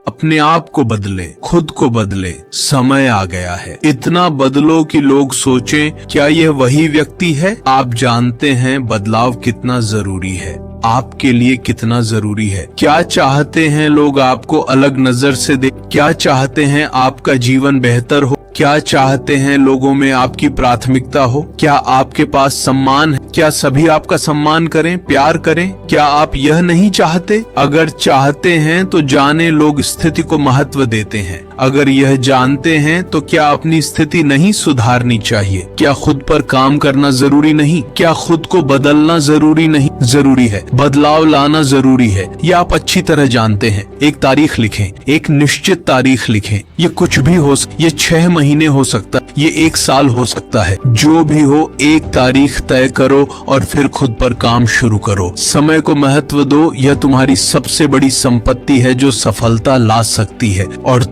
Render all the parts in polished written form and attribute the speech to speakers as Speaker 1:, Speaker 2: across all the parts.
Speaker 1: अपने आप को बदले, खुद को बदले, समय आ गया है। इतना बदलो कि लोग सोचें क्या यह वही व्यक्ति है। आप जानते हैं बदलाव कितना जरूरी है, आपके लिए कितना जरूरी है। क्या चाहते हैं लोग आपको अलग नजर से देखें? क्या चाहते हैं आपका जीवन बेहतर हो? क्या चाहते हैं लोगों में आपकी प्राथमिकता हो? क्या आपके पास सम्मान है? क्या सभी आपका सम्मान करें, प्यार करें? क्या आप यह नहीं चाहते? अगर चाहते हैं तो जाने लोग स्थिति को महत्व देते हैं। अगर यह जानते हैं तो क्या अपनी स्थिति नहीं सुधारनी चाहिए? क्या खुद पर काम करना जरूरी नहीं? क्या खुद को बदलना जरूरी नहीं? जरूरी है, बदलाव लाना जरूरी है। ये आप अच्छी तरह जानते हैं। एक तारीख लिखें, एक निश्चित तारीख लिखें। ये कुछ भी हो, ये 6 महीने हो सकता है, ये 1 साल हो सकता है। जो भी हो, एक तारीख तय करो और फिर खुद पर काम शुरू करो। समय को महत्व दो, यह तुम्हारी सबसे बड़ी संपत्ति है जो सफलता ला सकती है। और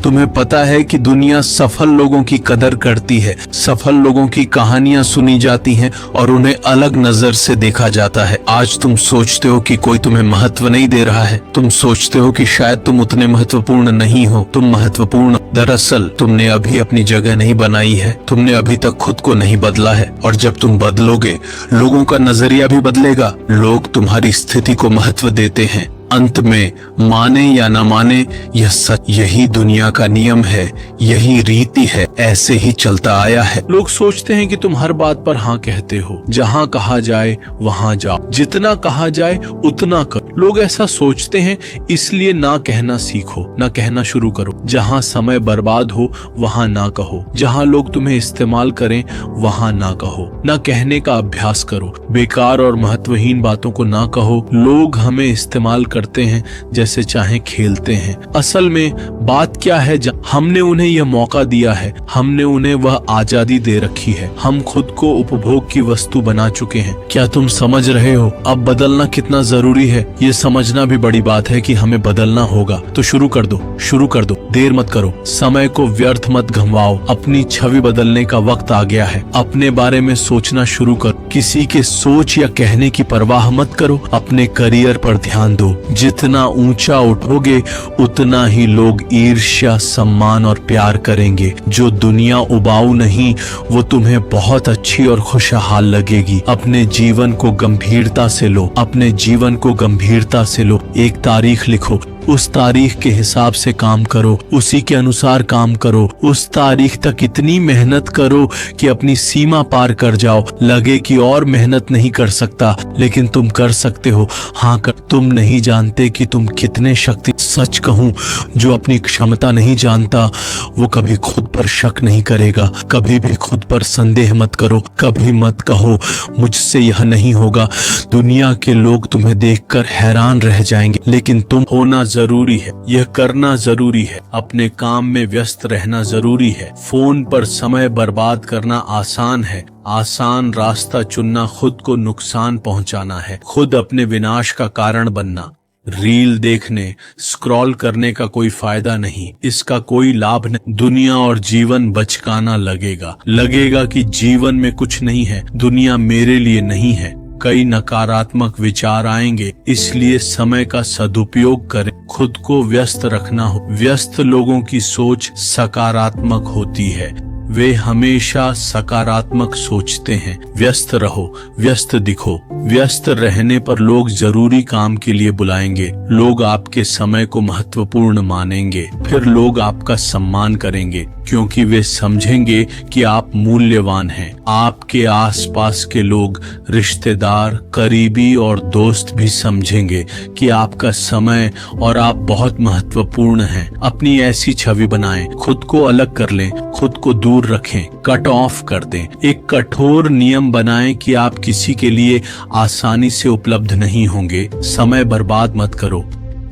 Speaker 1: तुम्हें पता है कि दुनिया सफल लोगों की कदर करती है। सफल लोगों की कहानियां सुनी जाती हैं और उन्हें अलग नजर से देखा जाता है। आज तुम सोचते हो कि कोई तुम्हें महत्व नहीं दे रहा है। तुम सोचते हो कि शायद तुम उतने महत्वपूर्ण नहीं हो। तुम महत्वपूर्ण। दरअसल तुमने अभी अपनी जगह नहीं बनाई है। तुमने अभी तक खुद को नहीं बदला है। और जब तुम बदलोगे, लोगों का नजरिया भी बदलेगा। लोग तुम्हारी स्थिति को महत्व देते हैं। अंत में माने या न माने, यह सच, यही दुनिया का नियम है, यही रीति है, ऐसे ही चलता आया है। लोग सोचते हैं कि तुम हर बात पर हाँ कहते हो। जहाँ कहा जाए वहाँ जाओ, जितना कहा जाए उतना करो। लोग ऐसा सोचते हैं, इसलिए ना कहना सीखो, ना कहना शुरू करो। जहाँ समय बर्बाद हो वहाँ ना कहो। जहाँ लोग तुम्हें इस्तेमाल करें वहाँ ना कहो। ना कहने का अभ्यास करो। बेकार और महत्वहीन बातों को ना कहो। लोग हमें इस्तेमाल करते हैं, जैसे चाहे खेलते हैं। असल में बात क्या है, हमने उन्हें यह मौका दिया है, हमने उन्हें वह आजादी दे रखी है। हम खुद को उपभोग की वस्तु बना चुके हैं। क्या तुम समझ रहे हो अब बदलना कितना जरूरी है? ये समझना भी बड़ी बात है कि हमें बदलना होगा। तो शुरू कर दो, शुरू कर दो, देर मत करो। समय को व्यर्थ मत गंवाओ। अपनी छवि बदलने का वक्त आ गया है। अपने बारे में सोचना शुरू करो। किसी के सोच या कहने की परवाह मत करो। अपने करियर पर ध्यान दो। जितना ऊंचा उठोगे उतना ही लोग ईर्ष्या, सम्मान और प्यार करेंगे। जो दुनिया उबाऊ नहीं, वो तुम्हें बहुत अच्छी और खुशहाल लगेगी। अपने जीवन को गंभीरता से लो। अपने जीवन को गंभीरता से लो। एक तारीख लिखो, उस तारीख के हिसाब से काम करो, उसी के अनुसार काम करो। उस तारीख तक इतनी मेहनत करो कि अपनी सीमा पार कर जाओ। लगे कि और मेहनत नहीं कर सकता, लेकिन तुम कर सकते हो। हाँ कर। तुम नहीं जानते कि तुम कितने शक्ति। सच कहूं, जो अपनी क्षमता नहीं जानता वो कभी खुद पर शक नहीं करेगा। कभी भी खुद पर संदेह मत करो। कभी मत कहो मुझसे यह नहीं होगा। दुनिया के लोग तुम्हें देखकर हैरान रह जाएंगे, लेकिन तुम होना जरूरी है। यह करना जरूरी है। अपने काम में व्यस्त रहना जरूरी है। फोन पर समय बर्बाद करना आसान है। आसान रास्ता चुनना खुद को नुकसान पहुंचाना है। खुद अपने विनाश का कारण बनना। रील देखने, स्क्रॉल करने का कोई फायदा नहीं। इसका कोई लाभ नहीं। दुनिया और जीवन बचकाना लगेगा। लगेगा कि जीवन में कुछ नहीं है, दुनिया मेरे लिए नहीं है। कई नकारात्मक विचार आएंगे, इसलिए समय का सदुपयोग करें। खुद को व्यस्त रखना हो। व्यस्त लोगों की सोच सकारात्मक होती है। वे हमेशा सकारात्मक सोचते हैं। व्यस्त रहो, व्यस्त दिखो। व्यस्त रहने पर लोग जरूरी काम के लिए बुलाएंगे। लोग आपके समय को महत्वपूर्ण मानेंगे। फिर लोग आपका सम्मान करेंगे, क्योंकि वे समझेंगे कि आप मूल्यवान हैं। आपके आसपास के लोग, रिश्तेदार, करीबी और दोस्त भी समझेंगे कि आपका समय और आप बहुत महत्वपूर्ण हैं। अपनी ऐसी छवि बनाएं, खुद को अलग कर लें, खुद को दूर रखें, कट ऑफ कर दें। एक कठोर नियम बनाएं कि आप किसी के लिए आसानी से उपलब्ध नहीं होंगे। समय बर्बाद मत करो।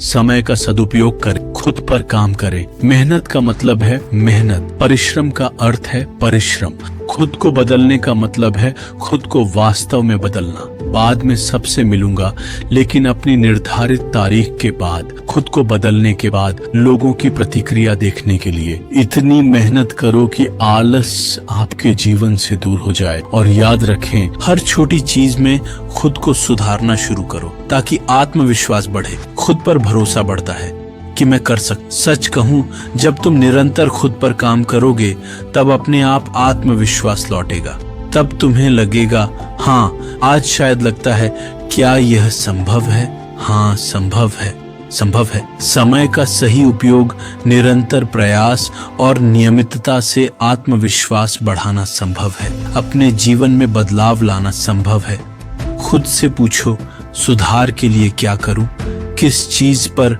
Speaker 1: समय का सदुपयोग करें। खुद पर काम करें। मेहनत का मतलब है मेहनत। परिश्रम का अर्थ है परिश्रम। खुद को बदलने का मतलब है खुद को वास्तव में बदलना। बाद में सबसे मिलूंगा, लेकिन अपनी निर्धारित तारीख के बाद, खुद को बदलने के बाद, लोगों की प्रतिक्रिया देखने के लिए। इतनी मेहनत करो कि आलस आपके जीवन से दूर हो जाए। और याद रखें, हर छोटी चीज में खुद को सुधारना शुरू करो, ताकि आत्मविश्वास बढ़े। खुद पर भरोसा बढ़ता है। कि मैं कर सच कहूं, जब तुम निरंतर खुद पर काम करोगे तब अपने आप आत्मविश्वास लौटेगा। तब तुम्हें लगेगा, हाँ आज शायद लगता है, क्या यह संभव है? हाँ संभव है, संभव है। समय का सही उपयोग, निरंतर प्रयास और नियमितता से आत्मविश्वास बढ़ाना संभव है। अपने जीवन में बदलाव लाना संभव है। खुद से पूछो, सुधार के लिए क्या करूं? किस चीज पर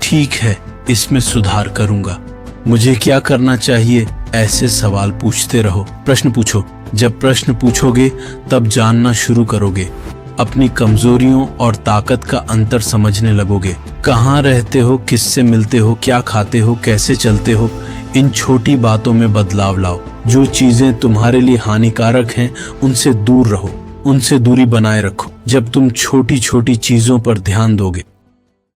Speaker 1: ठीक है इसमें सुधार करूंगा? मुझे क्या करना चाहिए? ऐसे सवाल पूछते रहो। प्रश्न पूछो। जब प्रश्न पूछोगे तब जानना शुरू करोगे। अपनी कमजोरियों और ताकत का अंतर समझने लगोगे। कहाँ रहते हो, किससे मिलते हो, क्या खाते हो, कैसे चलते हो, इन छोटी बातों में बदलाव लाओ। जो चीजें तुम्हारे लिए हानिकारक हैं उनसे दूर रहो, उनसे दूरी बनाए रखो। जब तुम छोटी छोटी चीजों पर ध्यान दोगे